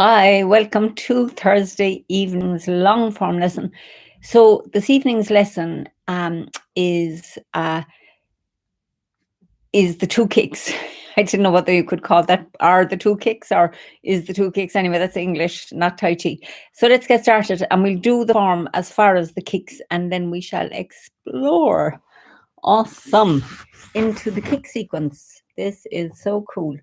Hi, welcome to Thursday evening's long form lesson. So this evening's lesson is the two kicks. I didn't know whether you could call that are the two kicks or is the two kicks. Anyway, that's English, not Tai Chi. So let's get started and we'll do the form as far as the kicks and then we shall explore awesome into the kick sequence. This is so cool.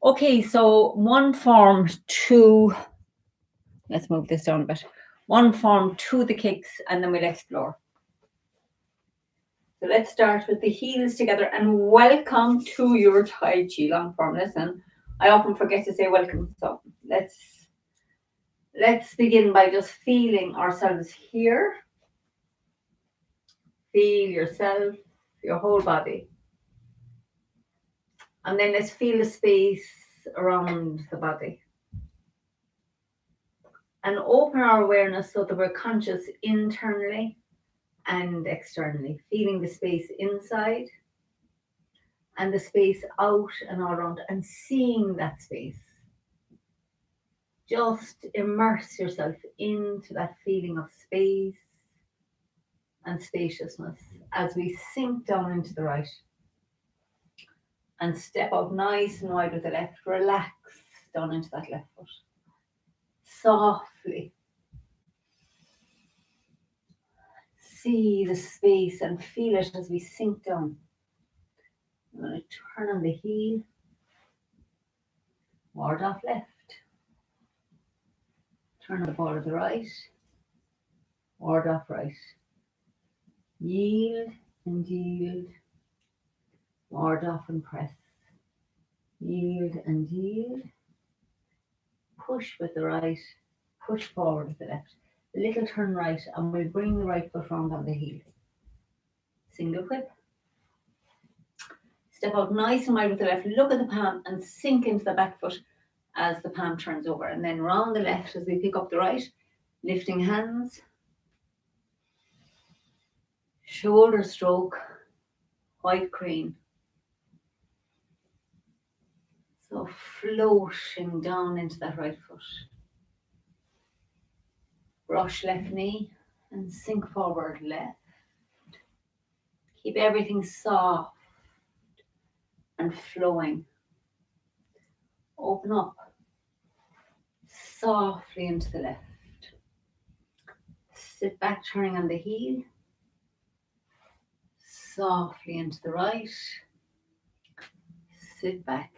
Okay, so one form, two. Let's move this down a bit. One form, two the kicks, and then we'll explore. So let's start with the heels together and welcome to your Tai Chi long form lesson. I often forget to say welcome, so let's begin by just feeling ourselves here. Feel yourself, your whole body. And then let's feel the space around the body. And open our awareness so that we're conscious internally and externally, feeling the space inside and the space out and all around and seeing that space. Just immerse yourself into that feeling of space and spaciousness as we sink down into the right and step out nice and wide with the left. Relax down into that left foot softly. See the space and feel it as we sink down. I'm going to turn on the heel, ward off left, turn on the ball of the right, ward off right, yield and yield, ward off and press, yield and yield, push with the right, push forward with the left, a little turn right and we'll bring the right foot round on the heel, single whip. Step out nice and wide with the left, look at the palm and sink into the back foot as the palm turns over. And then round the left as we pick up the right, lifting hands, shoulder stroke, white crane. So floating down into that right foot. Brush left knee and sink forward left. Keep everything soft and flowing. Open up softly into the left. Sit back, turning on the heel. Softly into the right. Sit back.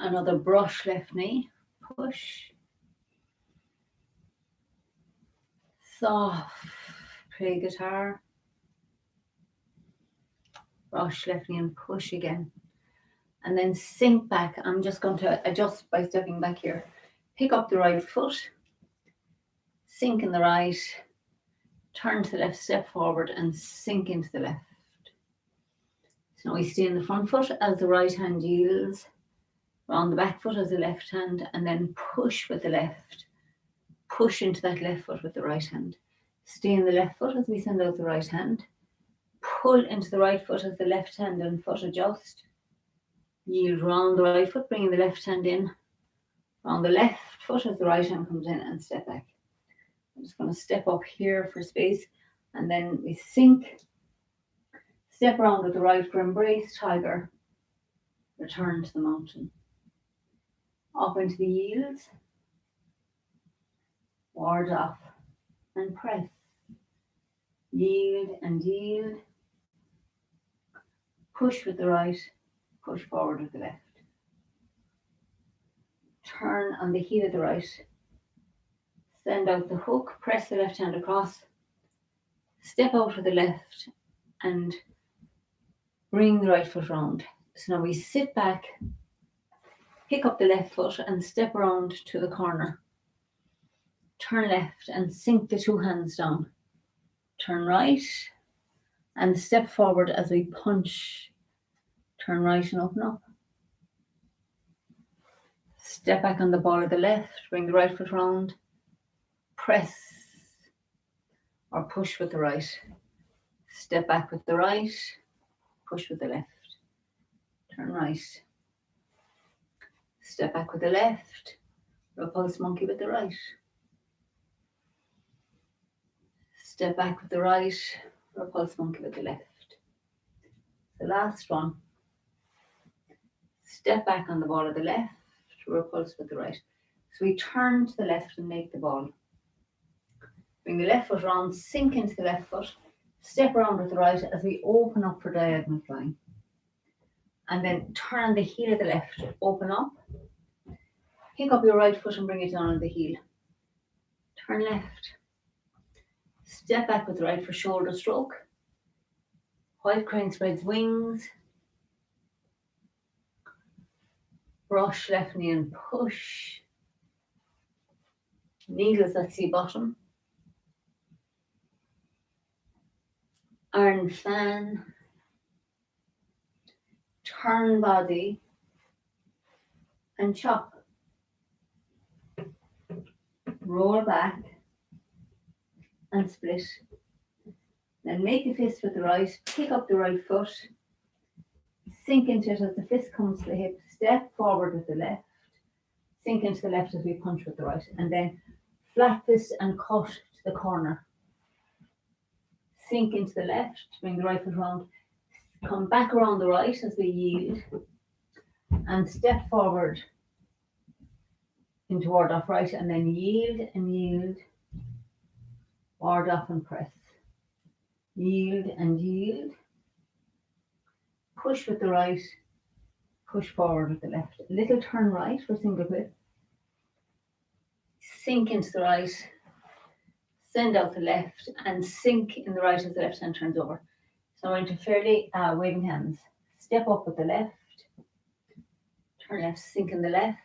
Another brush left knee. Push. Soft. Play guitar. Brush left knee and push again. And then sink back. I'm just going to adjust by stepping back here. Pick up the right foot. Sink in the right. Turn to the left, step forward and sink into the left. So now we stay in the front foot as the right hand yields. Round the back foot as the left hand and then push with the left. Push into that left foot with the right hand. Stay in the left foot as we send out the right hand. Pull into the right foot as the left hand and foot adjust. Yield round the right foot, bringing the left hand in. Round the left foot as the right hand comes in and step back. I'm just going to step up here for space and then we sink. Step around with the right for embrace tiger. Return to the mountain. Up into the yields. Ward off and press. Yield and yield. Push with the right. Push forward with the left. Turn on the heel of the right. Send out the hook. Press the left hand across. Step out with the left and bring the right foot round. So now we sit back, pick up the left foot and step around to the corner. Turn left and sink the two hands down. Turn right and step forward as we punch. Turn right and open up. Step back on the ball of the left, bring the right foot round. Press or push with the right. Step back with the right, push with the left. Turn right. Step back with the left, repulse monkey with the right. Step back with the right, repulse monkey with the left. The last one. Step back on the ball of the left, repulse with the right. So we turn to the left and make the ball. Bring the left foot around, sink into the left foot, step around with the right as we open up for diagonal flying. And then turn the heel of the left, open up, pick up your right foot and bring it down on the heel. Turn left. Step back with the right for shoulder stroke. White crane spreads wings. Brush left knee and push. Needles at sea bottom. Iron fan. Turn body and chop. Roll back and split. Then make a fist with the right, pick up the right foot, sink into it as the fist comes to the hip, step forward with the left, sink into the left as we punch with the right, and then flat fist and cut to the corner. Sink into the left, bring the right foot round, come back around the right as we yield, and step forward into ward off right, and then yield and yield, ward off and press. Yield and yield. Push with the right, push forward with the left. A little turn right for single whip. Sink into the right, send out the left, and sink in the right as the left hand turns over. So we're into fairly waving hands. Step up with the left, turn left, sink in the left,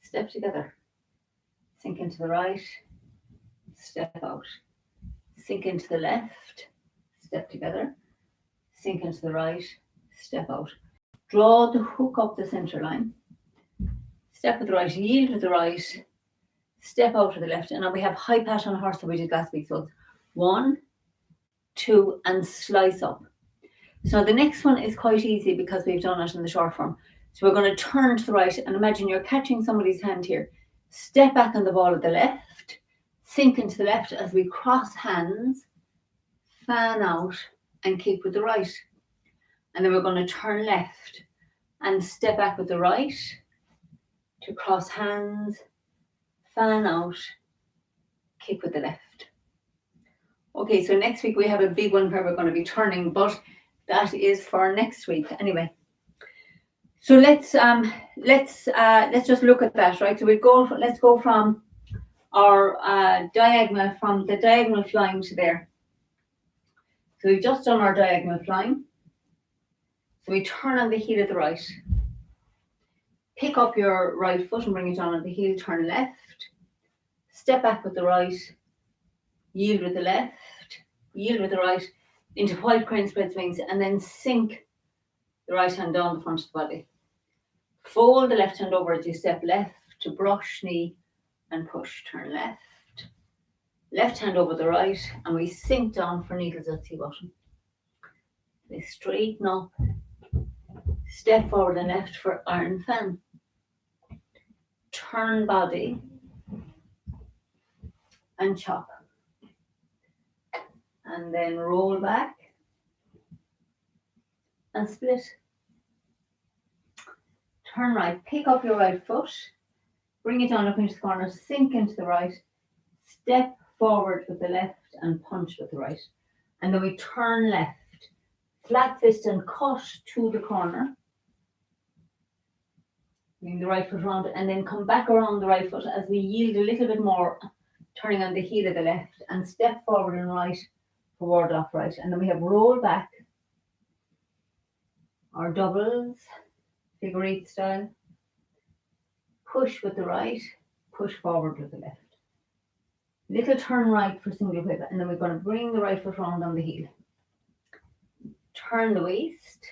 step together. Sink into the right, step out. Sink into the left, step together. Sink into the right, step out. Draw the hook up the center line. Step with the right, yield with the right, step out to the left. And now we have high pat on horse that we did last week. So it's 1, 2, and slice up. So the next one is quite easy because we've done it in the short form. So we're going to turn to the right and imagine you're catching somebody's hand here. Step back on the ball of the left, sink into the left as we cross hands, fan out and kick with the right. And then we're going to turn left and step back with the right to cross hands, fan out, kick with the left. Okay, so next week we have a big one where we're going to be turning, but that is for next week anyway. So let's just look at that, right? So let's go from our diagonal, from the diagonal flying to there. So we've just done our diagonal flying. So we turn on the heel of the right. Pick up your right foot and bring it down on the heel, turn left. Step back with the right, yield with the left, yield with the right, into white crane spreads wings, and then sink the right hand down the front of the body. Fold the left hand over as you step left to brush knee and push, turn left. Left hand over the right, and we sink down for needles at sea bottom. They straighten up, step forward and left for iron fan. Turn body and chop. And then roll back and split. Turn right, pick up your right foot, bring it down up into the corner, sink into the right, step forward with the left and punch with the right. And then we turn left, flat fist and cut to the corner. Bring the right foot around and then come back around the right foot as we yield a little bit more, turning on the heel of the left and step forward and right, forward off right. And then we have roll back, our doubles, figure eight style. Push with the right, push forward with the left. Little turn right for single whip, and then we're going to bring the right foot round on the heel. Turn the waist.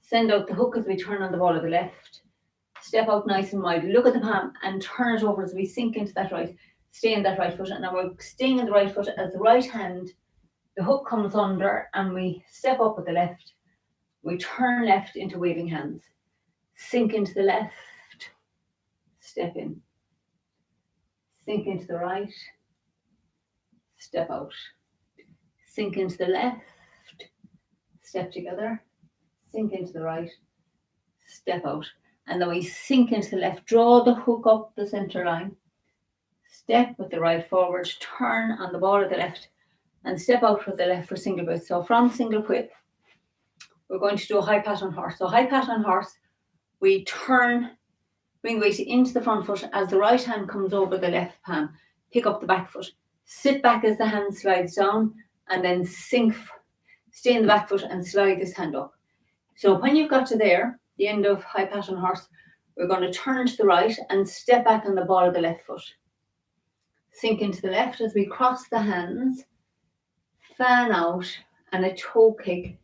Send out the hook as we turn on the ball of the left. Step out nice and wide. Look at the palm and turn it over as we sink into that right. Stay in that right foot. And now we're staying in the right foot as the right hand, the hook comes under and we step up with the left. We turn left into waving hands. Sink into the left, step in. Sink into the right, step out. Sink into the left, step together. Sink into the right, step out. And then we sink into the left, draw the hook up the center line. Step with the right forward, turn on the ball of the left, and step out with the left for single whip. So from single whip, we're going to do a high pat on horse. So high pat on horse, we turn, bring weight into the front foot as the right hand comes over the left palm. Pick up the back foot. Sit back as the hand slides down, and then sink, stay in the back foot and slide this hand up. So when you've got to there, the end of high pat on horse, we're going to turn to the right and step back on the ball of the left foot. Sink into the left as we cross the hands, fan out, and a toe kick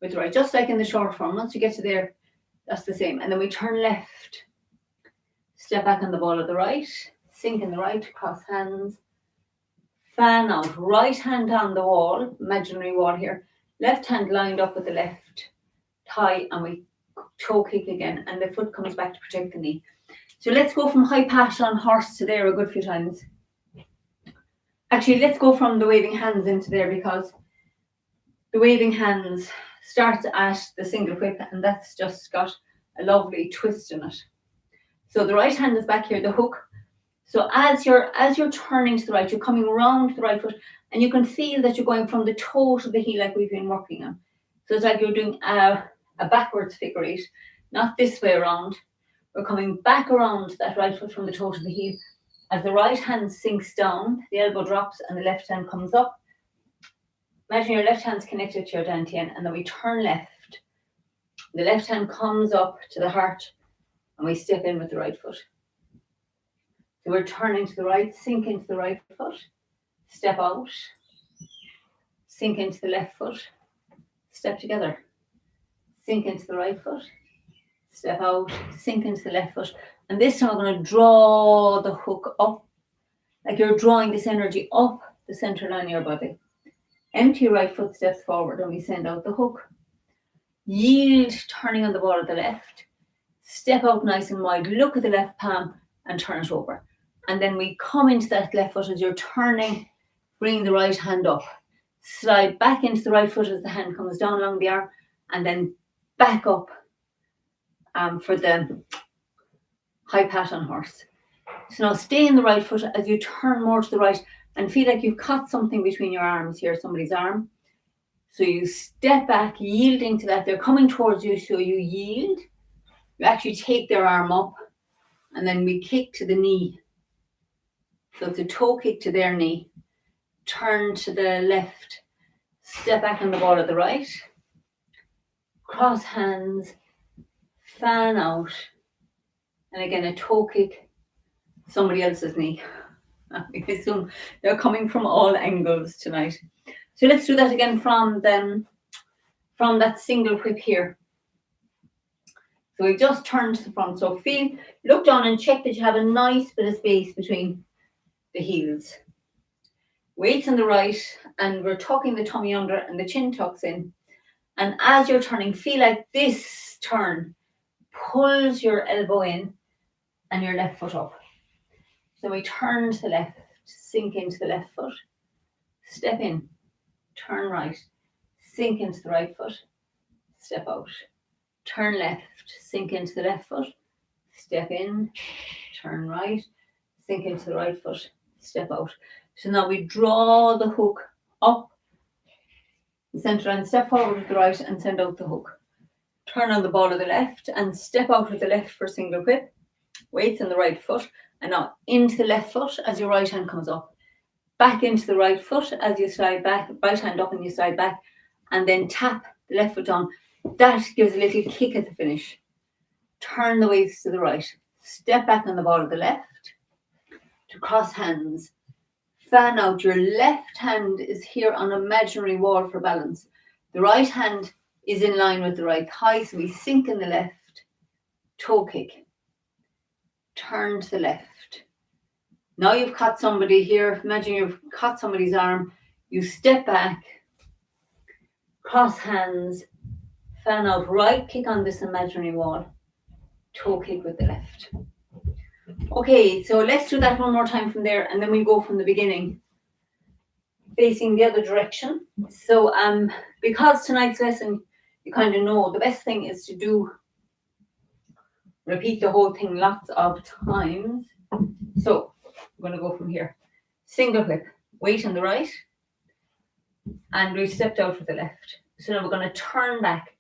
with the right, just like in the short form. Once you get to there, that's the same. And then we turn left, step back on the ball of the right, sink in the right, cross hands, fan out, right hand on the wall, imaginary wall here, left hand lined up with the left thigh, and we toe kick again, and the foot comes back to protect the knee. So let's go from high pat on horse to there a good few times. Actually, let's go from the waving hands into there, because the waving hands starts at the single whip, and that's just got a lovely twist in it. So the right hand is back here, the hook. So as you're turning to the right, you're coming round the right foot, and you can feel that you're going from the toe to the heel like we've been working on. So it's like you're doing a backwards figure eight, not this way around. We're coming back around that right foot from the toe to the heel. As the right hand sinks down, the elbow drops and the left hand comes up. Imagine your left hand's connected to your dantian, and then we turn left. The left hand comes up to the heart, and we step in with the right foot. So we're turning to the right, sink into the right foot, step out, sink into the left foot, step together, sink into the right foot, step out, sink into the left foot. And this time we're going to draw the hook up, like you're drawing this energy up the center line of your body. Empty right foot steps forward, and we send out the hook. Yield, turning on the ball of the left. Step out nice and wide, look at the left palm and turn it over. And then we come into that left foot as you're turning, bring the right hand up. Slide back into the right foot as the hand comes down along the arm, and then back up for the high pat on horse. So now stay in the right foot as you turn more to the right and feel like you've caught something between your arms here, somebody's arm. So you step back, yielding to that. They're coming towards you, so you yield. You actually take their arm up, and then we kick to the knee. So it's a toe kick to their knee. Turn to the left. Step back on the ball of the right. Cross hands. Fan out. And again, a toe kick, somebody else's knee. I assume they're coming from all angles tonight. So let's do that again from that single whip here. So we've just turned to the front. So look down and check that you have a nice bit of space between the heels. Weights on the right, and we're tucking the tummy under and the chin tucks in. And as you're turning, feel like this turn pulls your elbow in and your left foot up. So we turn to the left, sink into the left foot, step in, turn right, sink into the right foot, step out. Turn left, sink into the left foot, step in, turn right, sink into the right foot, step out. So now we draw the hook up the center and step forward with the right and send out the hook. Turn on the ball of the left and step out with the left for single whip. Weights on the right foot, and now into the left foot as your right hand comes up. Back into the right foot as you slide back, right hand up and you slide back, and then tap the left foot down. That gives a little kick at the finish. Turn the waist to the right. Step back on the ball of the left to cross hands. Fan out. Your left hand is here on an imaginary wall for balance. The right hand is in line with the right thigh, so we sink in the left. Toe kick. Turn to the left. Now you've caught somebody here. Imagine you've caught somebody's arm. You step back, cross hands, fan out, right kick on this imaginary wall. toe kick with the left. Okay, so let's do that one more time from there, and then we'll go from the beginning, facing the other direction. So because tonight's lesson, you kind of know, the best thing is to repeat the whole thing lots of times. So I'm going to go from here. Single clip, weight on the right, and we stepped out with the left. So now we're going to turn back.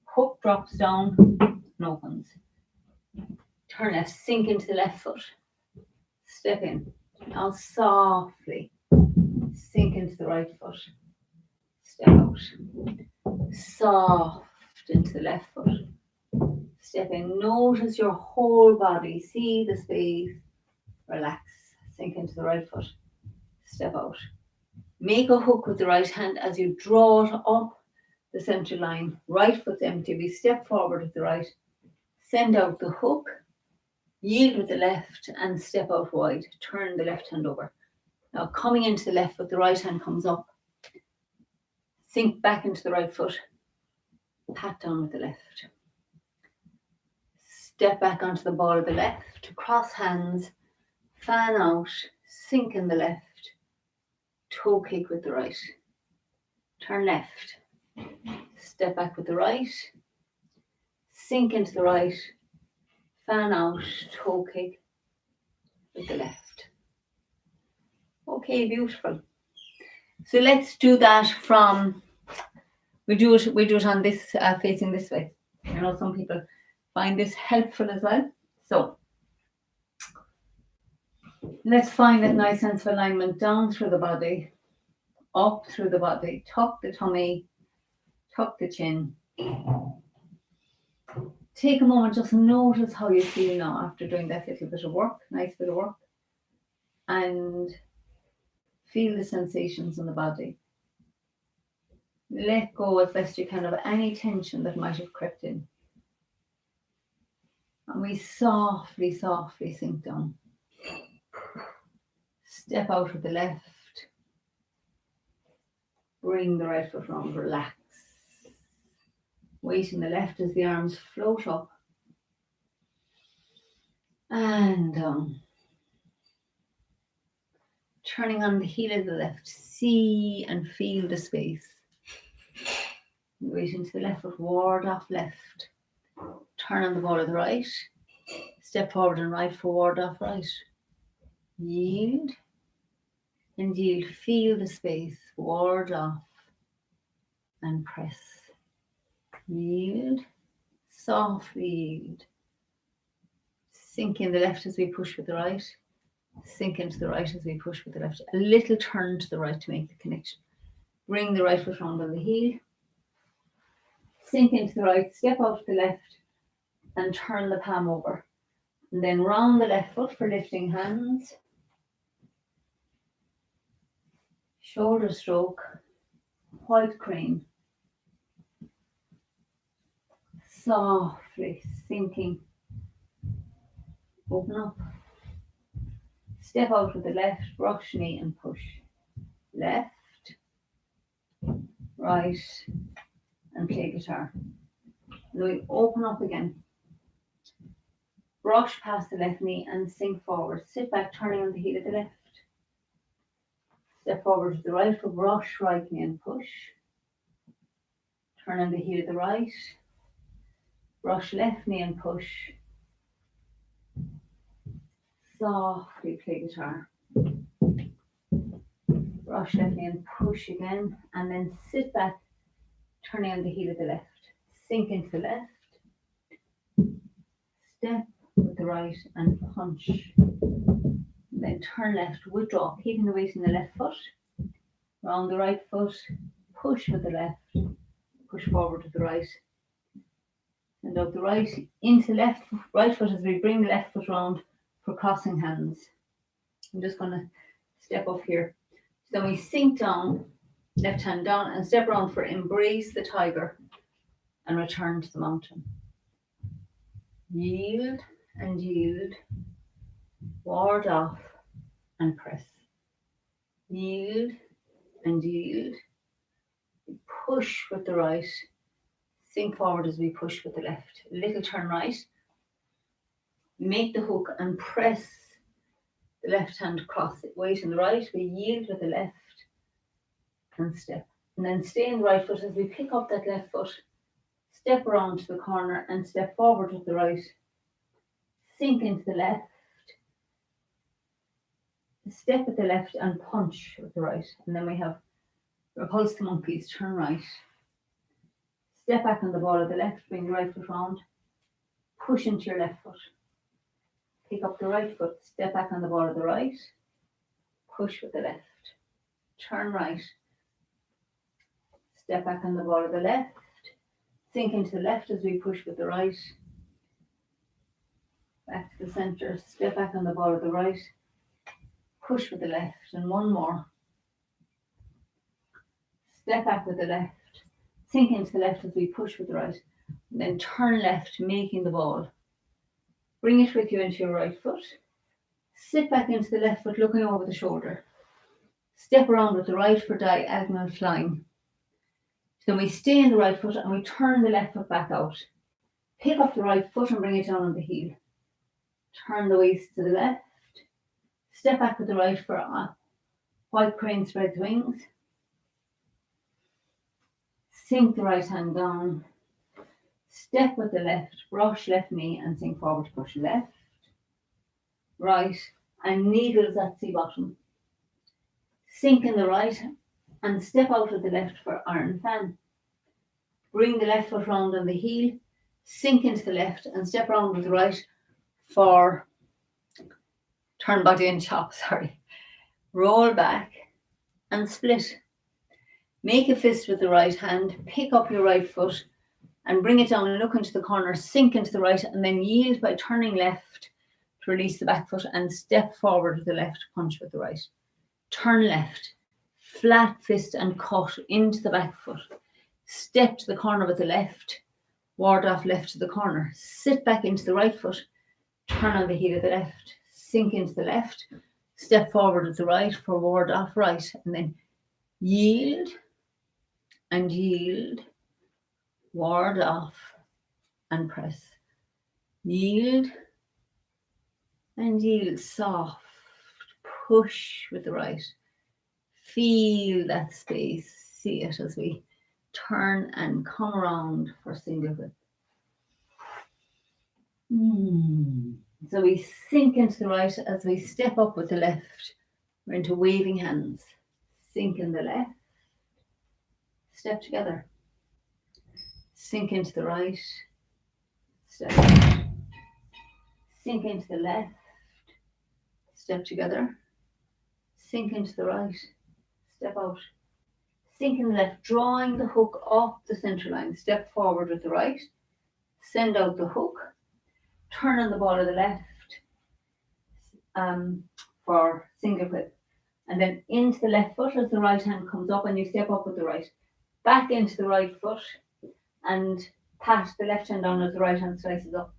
Hook drops down and opens. Turn left, sink into the left foot. Step in. Now softly sink into the right foot. Step out. Soft into the left foot. Step in. Notice your whole body. See the space. Relax. Sink into the right foot. Step out. Make a hook with the right hand as you draw it up the center line. Right foot's empty. We step forward with the right. Send out the hook. Yield with the left and step out wide. Turn the left hand over. Now coming into the left foot, the right hand comes up. Sink back into the right foot. Pat down with the left. Step back onto the ball of the left. Cross hands. Fan out. Sink in the left. Toe kick with the right. Turn left. Step back with the right. Sink into the right. Fan out. Toe kick with the left. Okay, beautiful. So let's do that from, we do it on this, facing this way. I know some people find this helpful as well. So let's find that nice sense of alignment down through the body, up through the body, tuck the tummy, tuck the chin. Take a moment, just notice how you feel now after doing that little bit of work, nice bit of work, and feel the sensations in the body. Let go as best you can of any tension that might have crept in. And we softly, softly sink down. Step out with the left. Bring the right foot round, relax. Weight in the left as the arms float up and down. Turning on the heel of the left, see and feel the space. Weight into the left foot, ward off left. Turn on the ball of the right. Step forward and right for ward off right. Yield and yield. Feel the space, ward off and press. Yield, softly yield. Sink in the left as we push with the right. Sink into the right as we push with the left. A little turn to the right to make the connection. Bring the right foot round on the heel. Sink into the right, step out to the left and turn the palm over. And then round the left foot for lifting hands. Shoulder stroke, white crane. Softly sinking. Open up. Step out with the left, brush knee and push. Left, right, and play guitar. And we open up again. Brush past the left knee and sink forward. Sit back, turning on the heel of the left. Step forward to the right for brush right knee and push. Turn on the heel of the right. Brush left knee and push. Softly play guitar. Brush left knee and push again. And then sit back, turning on the heel of the left. Sink into the left. Step with the right and punch. Then turn left, withdraw, keeping the weight in the left foot. Round the right foot, push with the left. Push forward with the right. And out the right into left, right foot as we bring the left foot round for crossing hands. I'm just going to step up here. So then we sink down, left hand down, and step around for embrace the tiger and return to the mountain. Yield and yield. Ward off and press. Yield and yield. Push with the right. Sink forward as we push with the left. A little turn right. Make the hook and press the left hand across it. Weight in the right, we yield with the left and step. And then stay in the right foot as we pick up that left foot, step around to the corner and step forward with the right. Sink into the left, step with the left and punch with the right. And then we have repulse the monkeys, turn right. Step back on the ball of the left, bring the right foot round, push into your left foot. Pick up the right foot, step back on the ball of the right, push with the left. Turn right, step back on the ball of the left, sink into the left as we push with the right. Back to the centre, step back on the ball of the right, push with the left, and one more. Step back with the left, sink into the left as we push with the right, and then turn left, making the ball. Bring it with you into your right foot. Sit back into the left foot, looking over the shoulder. Step around with the right for diagonal flying. Then we stay in the right foot and we turn the left foot back out. Pick up the right foot and bring it down on the heel. Turn the waist to the left. Step back with the right for white crane spreads wings. Sink the right hand down. Step with the left, brush left knee and sink forward, push left, right, and needles at sea bottom. Sink in the right and step out of the left for iron fan. Bring the left foot round on the heel, sink into the left and step round with the right for turn body and chop, Roll back and split. Make a fist with the right hand, pick up your right foot and bring it down and look into the corner, sink into the right and then yield by turning left to release the back foot and step forward with the left, punch with the right. Turn left, flat fist and cut into the back foot. Step to the corner with the left, ward off left to the corner. Sit back into the right foot, turn on the heel of the left, sink into the left, step forward with the right for ward off right, and then yield and yield, ward off and press. Yield and yield, soft, push with the right. Feel that space, see it as we turn and come around for single whip. So we sink into the right as we step up with the left. We're into waving hands. Sink in the left. Step together. Sink into the right. Step out. Sink into the left. Step together. Sink into the right. Step out. Sink in the left, drawing the hook off the center line. Step forward with the right. Send out the hook. Turn on the ball of the left for single whip. And then into the left foot as the right hand comes up and you step up with the right. Back into the right foot and pat the left hand down as the right hand slices up.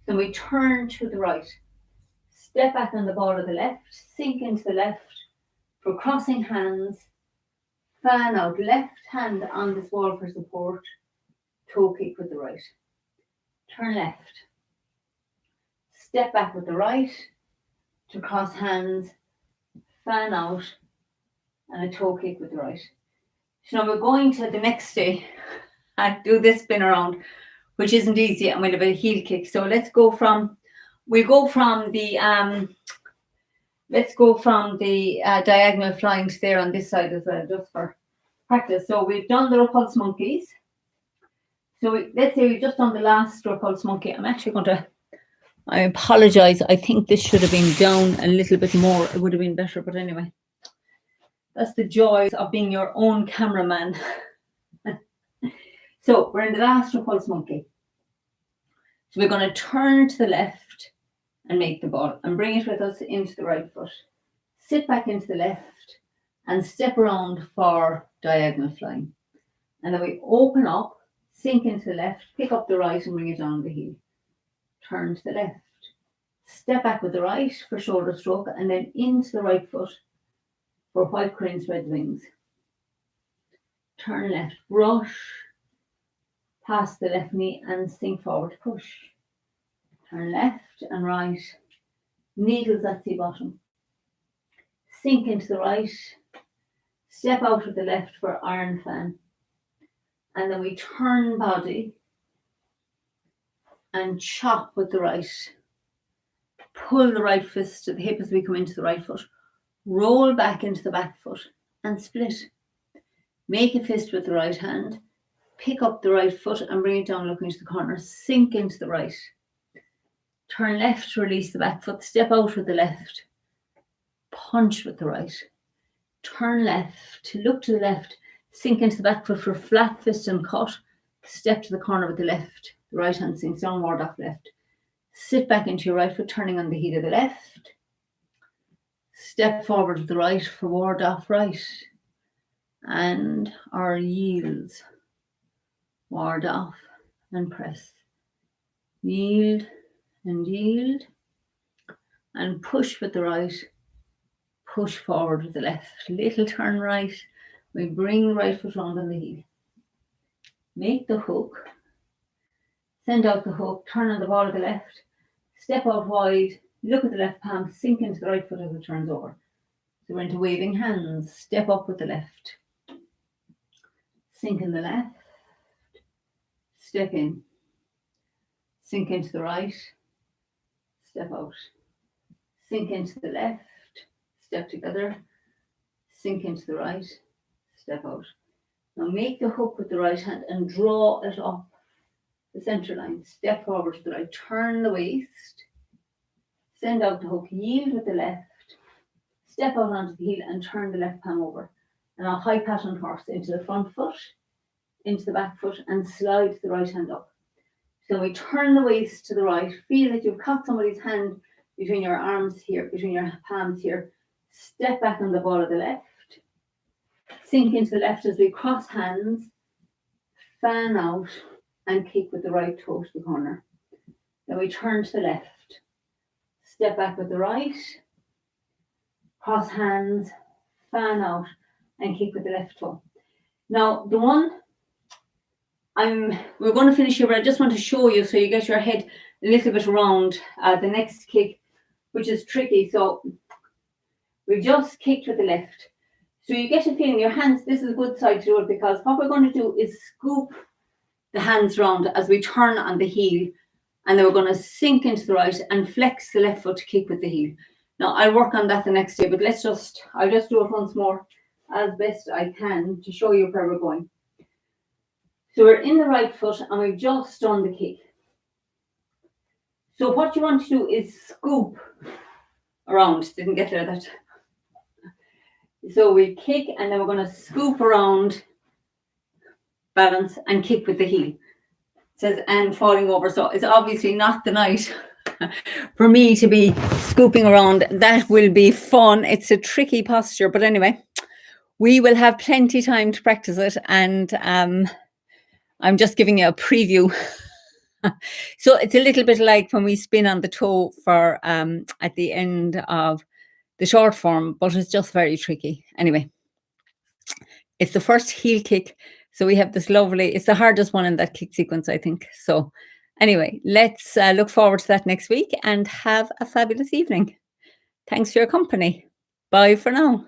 Then we turn to the right. Step back on the ball of the left. Sink into the left for crossing hands. Fan out, left hand on this wall for support. Toe kick with the right. Turn left. Step back with the right to cross hands, fan out, and a toe kick with the right. So now we're going to the next day and do this spin around, which isn't easy, and we'll have a heel kick. So we'll go from the diagonal flying to there on this side as well, just for practice. So we've done the repulse monkeys. So let's say we've just done the last repulse monkey. I'm actually going to, I apologize. I think this should have been down a little bit more. It would have been better, but anyway. That's the joys of being your own cameraman. So we're in the last repulse monkey. So we're going to turn to the left and make the ball and bring it with us into the right foot. Sit back into the left and step around for diagonal flying. And then we open up, sink into the left, pick up the right and bring it down the heel. Turn to the left. Step back with the right for shoulder stroke and then into the right foot for white crane spread wings. Turn left, brush past the left knee and sink forward, push. turn left and right, needles at the bottom, sink into the right, step out with the left for iron fan, and then we turn body and chop with the right. Pull the right fist to the hip as we come into the right foot, roll back into the back foot and split. Make a fist with the right hand, pick up the right foot and bring it down looking to the corner, sink into the right. Turn left to release the back foot, step out with the left, punch with the right. Turn left to look to the left, sink into the back foot for flat fist and cut, step to the corner with the left. The right hand sinks down, ward off left. Sit back into your right foot, turning on the heel of the left. Step forward to the right for ward off right. And our yields. Ward off and press. Yield and yield. And push with the right. Push forward with the left. Little turn right. We bring the right foot round on the heel. Make the hook. Send out the hook. Turn on the ball of the left. Step out wide. Look at the left palm. Sink into the right foot as it turns over. So we're into waving hands. Step up with the left. Sink in the left. Step in. Sink into the right. Step out. Sink into the left. Step together. Sink into the right. Step out. Now make the hook with the right hand and draw it up the center line. Step forward to the right. Turn the waist. Send out the hook. Yield with the left. Step out onto the heel and turn the left palm over. And a high pattern horse into the front foot, into the back foot, and slide the right hand up. So we turn the waist to the right. Feel that you've caught somebody's hand between your arms here, between your palms here. Step back on the ball of the left. Sink into the left as we cross hands. Fan out and kick with the right toe to the corner. Then we turn to the left. Step back with the right. Cross hands. Fan out and kick with the left toe. Now, the one we're going to finish here, but I just want to show you so you get your head a little bit around the next kick, which is tricky. So we've just kicked with the left. So you get a feeling your hands, this is a good side to do it, because what we're going to do is scoop the hands round as we turn on the heel, and then we're going to sink into the right and flex the left foot to kick with the heel. Now I'll work on that the next day, but I'll just do it once more as best I can to show you where we're going. So we're in the right foot and we've just done the kick. So what you want to do is scoop around. Didn't get there that. So we kick and then we're going to scoop around, balance and kick with the heel. It says and falling over. So it's obviously not the night for me to be scooping around. That will be fun. It's a tricky posture, but anyway, we will have plenty time to practice it, and I'm just giving you a preview. So it's a little bit like when we spin on the toe for at the end of the short form, but it's just very tricky. Anyway, it's the first heel kick. So we have this lovely, it's the hardest one in that kick sequence, I think. So anyway, let's look forward to that next week and have a fabulous evening. Thanks for your company. Bye for now.